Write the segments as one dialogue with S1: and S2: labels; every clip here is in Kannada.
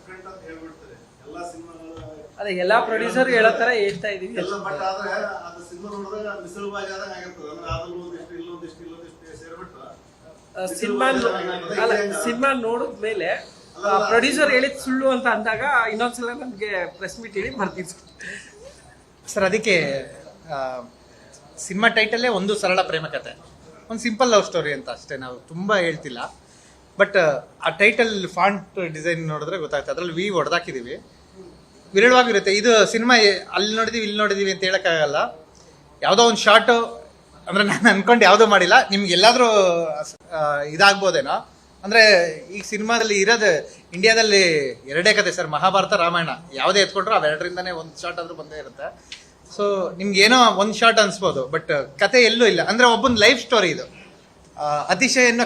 S1: ಡಿಫ್ರೆಂಟ್ ಅಂತ ಹೇಳ್ಬಿಡ್ತಾರೆ ಎಲ್ಲ ಸಿನಿಮಾಗಳು.
S2: ಅದೇ ಎಲ್ಲಾ ಪ್ರೊಡ್ಯೂಸರ್ ಹೇಳೋ ತರ ಹೇಳ್ತಾ ಇದೀವಿ.
S1: ಎಲ್ಲ ಬಟ್ ಆದ್ರೆ ಅದು ಸಿನಿಮಾ ನೋಡಿದ್ರೆ ಮಿಸಲ್ ಬಾಜ್ ಆದಾಗ ಆಗಿರ್ತದೆ. ಅಂದ್ರೆ ಅದ್ರಲ್ಲಿ ಒಂದಿಷ್ಟು ಇಲ್ಲೊಂದಿಷ್ಟು ಸೇರ್ಬಿಟ್ಟು
S2: ಸಿನಿಮಾ ನೋಡಿದ್ಮೇಲೆ ಪ್ರೊಡ್ಯೂಸರ್ ಹೇಳಿದ್ ಸುಳ್ಳು ಅಂತ ಅಂದಾಗ ಇನ್ನೊಂದ್ಸಲ ನಮ್ಗೆ ಪ್ರೆಸ್ ಮೀಟ್ ಹೇಳಿ ಬರ್ತೀವಿ
S3: ಸರ್. ಅದಕ್ಕೆ ಸಿನಿಮಾ ಟೈಟಲ್ಲೇ ಒಂದು ಸರಳ ಪ್ರೇಮ ಕಥೆ, ಒಂದು ಸಿಂಪಲ್ ಲವ್ ಸ್ಟೋರಿ ಅಂತ ಅಷ್ಟೇ. ನಾವು ತುಂಬ ಹೇಳ್ತಿಲ್ಲ. ಬಟ್ ಆ ಟೈಟಲ್ ಫಾಂಟ್ ಡಿಸೈನ್ ನೋಡಿದ್ರೆ ಗೊತ್ತಾಗ್ತದೆ. ಅದರಲ್ಲಿ ವಿ ಹೊಡೆದಾಕಿದ್ದೀವಿ, ವಿರಳವಾಗಿರುತ್ತೆ. ಇದು ಸಿನಿಮಾ ಅಲ್ಲಿ ನೋಡಿದೀವಿ ಇಲ್ಲಿ ನೋಡಿದೀವಿ ಅಂತ ಹೇಳೋಕ್ಕಾಗಲ್ಲ. ಯಾವುದೋ ಒಂದು ಶಾರ್ಟು ಅಂದರೆ ನಾನು ಅಂದ್ಕೊಂಡು ಯಾವುದೂ ಮಾಡಿಲ್ಲ. ನಿಮ್ಗೆ ಎಲ್ಲಾದರೂ ಇದಾಗ್ಬೋದೇನೋ. ಅಂದರೆ ಈ ಸಿನಿಮಾದಲ್ಲಿ ಇರೋದು ಇಂಡಿಯಾದಲ್ಲಿ ಎರಡೇ ಕತೆ ಸರ್, ಮಹಾಭಾರತ ರಾಮಾಯಣ. ಯಾವುದೇ ಎತ್ಕೊಂಡ್ರು ಅವೆರಡರಿಂದನೇ ಒಂದು ಶಾರ್ಟ್ ಆದರೂ ಬಂದೇ ಇರುತ್ತೆ. ಸೊ ನಿಮ್ಗೇನೋ ಒಂದು ಶಾರ್ಟ್ ಅನ್ಸ್ಬೋದು, ಬಟ್ ಕತೆ ಎಲ್ಲೂ ಇಲ್ಲ. ಅಂದರೆ ಒಬ್ಬನ ಲೈಫ್ ಸ್ಟೋರಿ ಇದು. ಅತಿಶಯ ಅನ್ನೋ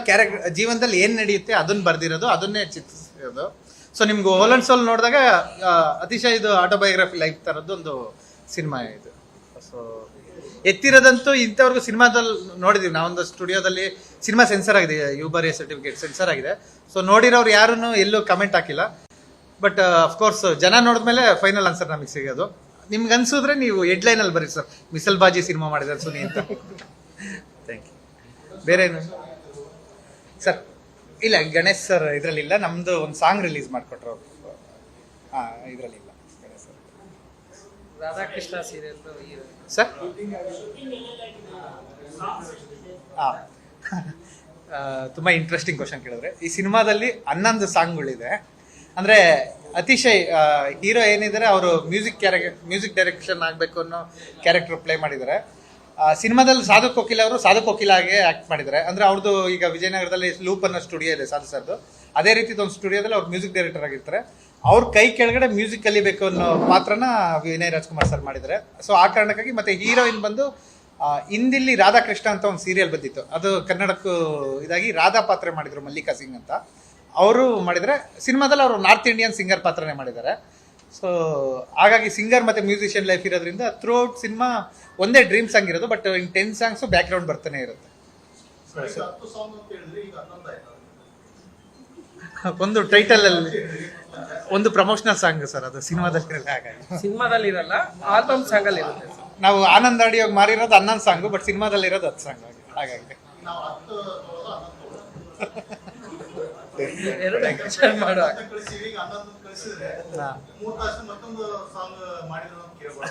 S3: ಜೀವನದಲ್ಲಿ ಏನು ನಡೆಯುತ್ತೆ ಅದನ್ನು ಬರೆದಿರೋದು, ಅದನ್ನೇ ಚಿತ್ರಿಸಿರೋದು. ಸೊ ನಿಮ್ಗೆ ಹೋಲ್ ಅಂಡ್ ಸೋಲ್ ನೋಡಿದಾಗ ಅತಿಶಯ ಇದು ಆಟೋಬಯೋಗ್ರಫಿ ಲೈಫ್ ಥರದ್ದು ಒಂದು ಸಿನಿಮಾ ಇದು. ಸೊ ಎತ್ತಿರೋದಂತೂ ಇಂಥವ್ರಿಗೂ ಸಿನಿಮಾದಲ್ಲಿ ನೋಡಿದೀವಿ. ನಾವೊಂದು ಸ್ಟುಡಿಯೋದಲ್ಲಿ ಸಿನಿಮಾ ಸೆನ್ಸರ್ ಆಗಿದೆ, ಯುಬಾರಿಯ ಸರ್ಟಿಫಿಕೇಟ್ ಸೆನ್ಸರ್ ಆಗಿದೆ. ಸೊ ನೋಡಿರೋರು ಯಾರೂ ಎಲ್ಲೂ ಕಮೆಂಟ್ ಹಾಕಿಲ್ಲ. ಬಟ್ ಅಫ್ಕೋರ್ಸ್ ಜನ ನೋಡಿದ್ಮೇಲೆ ಫೈನಲ್ ಆನ್ಸರ್ ನಮಗೆ ಸಿಗೋದು. ನಿಮ್ಗೆ ಅನ್ಸಿದ್ರೆ ನೀವು ಹೆಡ್ಲೈನಲ್ಲಿ ಬರೀ ಸರ್, ಮಿಸಲ್ ಬಾಜಿ ಸಿನಿಮಾ ಮಾಡಿದ್ದಾರೆ ಸುನಿ ಅಂತ. Thank you. ಬೇರೇನು ಸರ್? ಇಲ್ಲ, ಗಣೇಶ್ ಸರ್ ಇದರಲ್ಲಿಲ್ಲ. ನಮ್ಮದು ಒಂದು ಸಾಂಗ್ ರಿಲೀಸ್ ಮಾಡಿಕೊಟ್ರು ಅವರು. ಇದರಲ್ಲಿಲ್ಲ Ganesh sir.
S2: Radhakrishna serial
S3: sir ತುಂಬ ಇಂಟ್ರೆಸ್ಟಿಂಗ್ ಕ್ವಶನ್ ಕೇಳಿದ್ರೆ. ಈ ಸಿನಿಮಾದಲ್ಲಿ 11 ಸಾಂಗ್ಗಳಿದೆ. ಅಂದರೆ ಅತಿಶಯ್ ಹೀರೋ ಏನಿದ್ದಾರೆ ಅವರು ಮ್ಯೂಸಿಕ್ ಡೈರೆಕ್ಷನ್ ಆಗಬೇಕು ಅನ್ನೋ ಕ್ಯಾರೆಕ್ಟರ್ ಪ್ಲೇ ಮಾಡಿದ್ದಾರೆ. ಸಿನಿಮಾದಲ್ಲಿ ಸಾಧು ಕೋಕಿಲ ಅವರು ಸಾಧು ಕೋಕಿಲಾಗೆ ಆ್ಯಕ್ಟ್ ಮಾಡಿದ್ದಾರೆ. ಅಂದರೆ ಅವ್ರದ್ದು ಈಗ ವಿಜಯನಗರದಲ್ಲಿ ಲೂಪ್ ಅನ್ನೋ ಸ್ಟುಡಿಯೋ ಇದೆ ಸಾಧು ಸರ್ದು. ಅದೇ ರೀತಿ ಒಂದು ಸ್ಟುಡಿಯೋದಲ್ಲಿ ಅವ್ರು ಮ್ಯೂಸಿಕ್ ಡೈರೆಕ್ಟರ್ ಆಗಿರ್ತಾರೆ. ಅವ್ರ ಕೈ ಕೆಳಗಡೆ ಮ್ಯೂಸಿಕ್ ಕಲಿಬೇಕು ಅನ್ನೋ ಪಾತ್ರನ ವಿನಯ್ ರಾಜ್ಕುಮಾರ್ ಸರ್ ಮಾಡಿದ್ದಾರೆ. ಸೊ ಆ ಕಾರಣಕ್ಕಾಗಿ ಮತ್ತೆ ಹೀರೋಯಿನ್ ಬಂದು ಹಿಂದಿಲ್ಲಿ ರಾಧಾಕೃಷ್ಣ ಅಂತ ಒಂದು ಸೀರಿಯಲ್ ಬಂದಿತ್ತು, ಅದು ಕನ್ನಡಕ್ಕೂ ಇದಾಗಿ ರಾಧಾ ಪಾತ್ರ ಮಾಡಿದ್ರು, ಮಲ್ಲಿಕಾ ಸಿಂಗ್ ಅಂತ ಅವರು ಮಾಡಿದರೆ. ಸಿನಿಮಾದಲ್ಲಿ ಅವರು ನಾರ್ತ್ ಇಂಡಿಯನ್ ಸಿಂಗರ್ ಪಾತ್ರನೇ ಮಾಡಿದ್ದಾರೆ. ಸೊ ಹಾಗಾಗಿ ಸಿಂಗರ್ ಮತ್ತು ಮ್ಯೂಸಿಷಿಯನ್ ಲೈಫ್ ಇರೋದ್ರಿಂದ ಥ್ರೂ ಔಟ್ ಸಿನಿಮಾ ಒಂದೇ ಡ್ರೀಮ್ ಸಾಂಗ್ ಇರೋದು. But in 10 songs back ground ಬರ್ತಾನೆ ಇರುತ್ತೆ. ಒಂದು ಟೈಟಲಲ್ಲಿ ಒಂದು ಪ್ರಮೋಷನಲ್ ಸಾಂಗ್ ಸರ್, ಅದು ಸಿನಿಮಾದಲ್ಲಿ ಹಾಗಾಗಿ
S2: ಸಿನಿಮಾದಲ್ಲಿ ಇರಲ್ಲ, ಆಲ್ಬಮ್ ಸಾಂಗ್ ಅಲ್ಲಿ ಇರುತ್ತೆ.
S3: ನಾವು ಆನಂದ್ ಆಡಿಯೋಗಿ ಮಾರಿರೋದು 11 ಸಾಂಗು, ಬಟ್ ಸಿನಿಮಾದಲ್ಲಿ ಇರೋದು 10 ಸಾಂಗ್. ಹಾಗಾಗಿ
S1: ಮತ್ತೊಂದು ಸಾಂಗ್ ಮಾಡಿದ್ರು ಅಂತ ಕೇಳ್ಬೋದು.